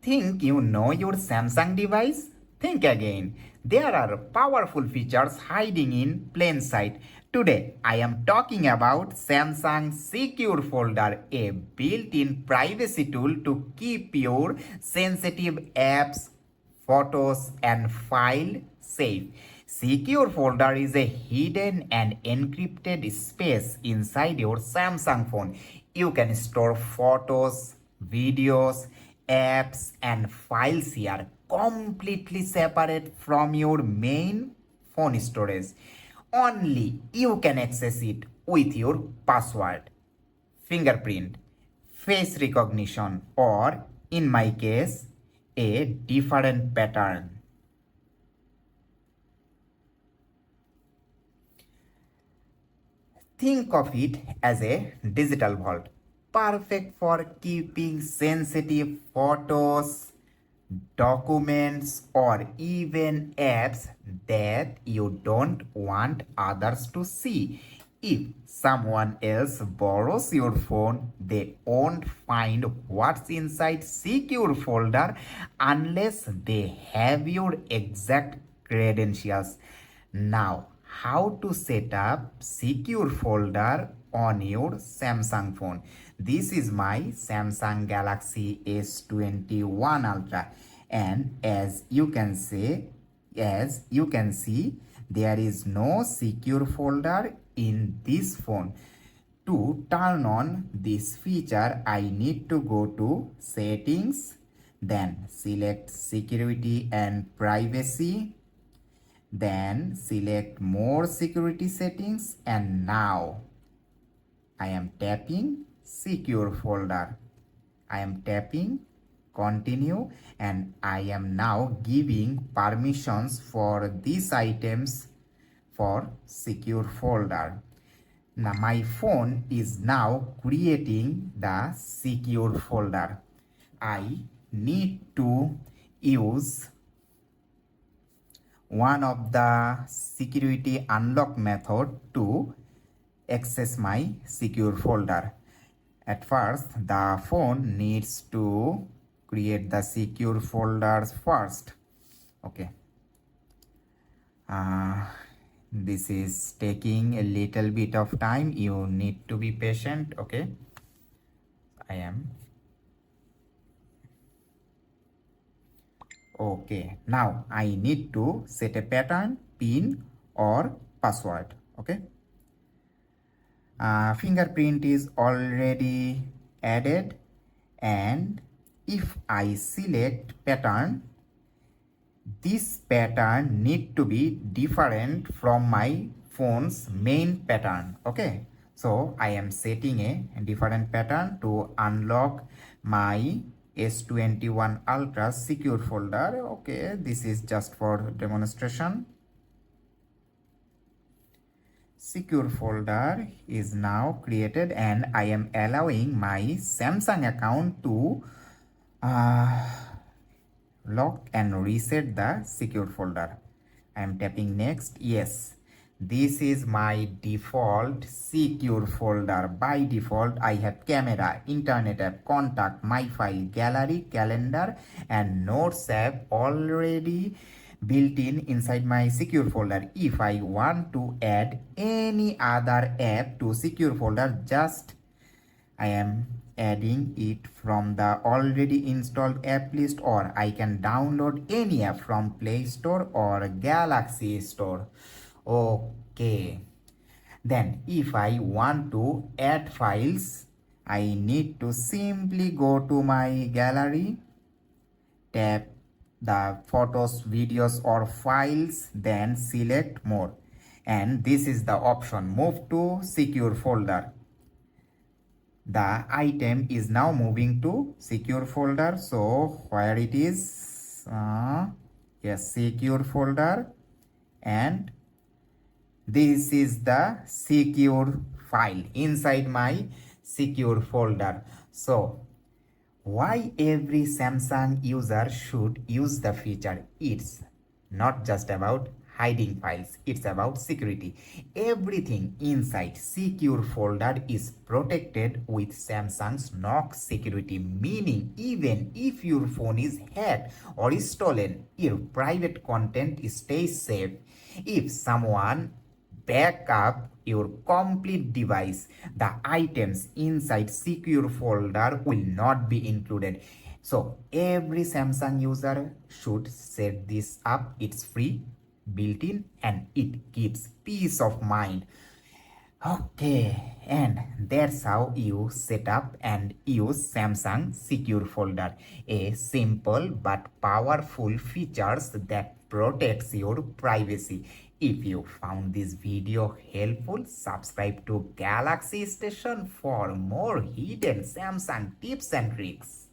Think you know your Samsung device? Think again. There are powerful features hiding in plain sight. Today, I am talking about Samsung Secure Folder, a built-in privacy tool to keep your sensitive apps, photos, and file safe. Secure Folder is a hidden and encrypted space inside your Samsung phone. You can store photos, videos, apps, and files here completely separate from your main phone storage. Only you can access it with your password, fingerprint, face recognition, or in my case, a different pattern. Think of it as a digital vault, perfect for keeping sensitive photos, documents, or even apps that you don't want others to see. If someone else borrows your phone, they won't find what's inside secure folder unless they have your exact credentials. Now, how to set up secure folder on your Samsung phone. This is my Samsung Galaxy S21 Ultra, and as you can see, there is no secure folder in this phone. To turn on this feature, I need to go to settings, then select security and privacy, then select more security settings, and now I am tapping secure folder. I am tapping continue, and I am now giving permissions for these items for secure folder. Now my phone is now creating the secure folder. I need to use one of the security unlock method to access my secure folder. At first, the phone needs to create the secure folders first. Okay. This is taking a little bit of time. You need to be patient. Okay. I am. Okay. Now I need to set a pattern, pin, or password. Okay. Fingerprint is already added, and if I select pattern, this pattern need to be different from my phone's main pattern. Okay, so I am setting a different pattern to unlock my S21 Ultra secure folder. Okay, this is just for demonstration. Secure folder is now created, and I am allowing my Samsung account to lock and reset the secure folder. I am tapping next. Yes, this is my default secure folder. By default, I have camera, internet app, contact, my file, gallery, calendar, and notes app already built in inside my secure folder. If I want to add any other app to secure folder, just I am adding it from the already installed app list, or I can download any app from Play Store or Galaxy Store. Okay, then if I want to add files, I need to simply go to my gallery, tap the photos, videos, or files, then select more, and this is the option, move to secure folder. The item is now moving to secure folder. So where it is, yes, secure folder, and this is the secure file inside my secure folder. So why every Samsung user should use the feature? It's not just about hiding files. It's about security. Everything inside secure folder is protected with Samsung's Knox security, meaning even if your phone is hacked or is stolen, your private content stays safe. If someone back up your complete device, the items inside secure folder will not be included. So every Samsung user should set this up. It's free, built-in, and it gives peace of mind. Okay, and that's how you set up and use Samsung Secure Folder, a simple but powerful features that protects your privacy. If you found this video helpful, subscribe to Galaxy Station for more hidden Samsung tips and tricks.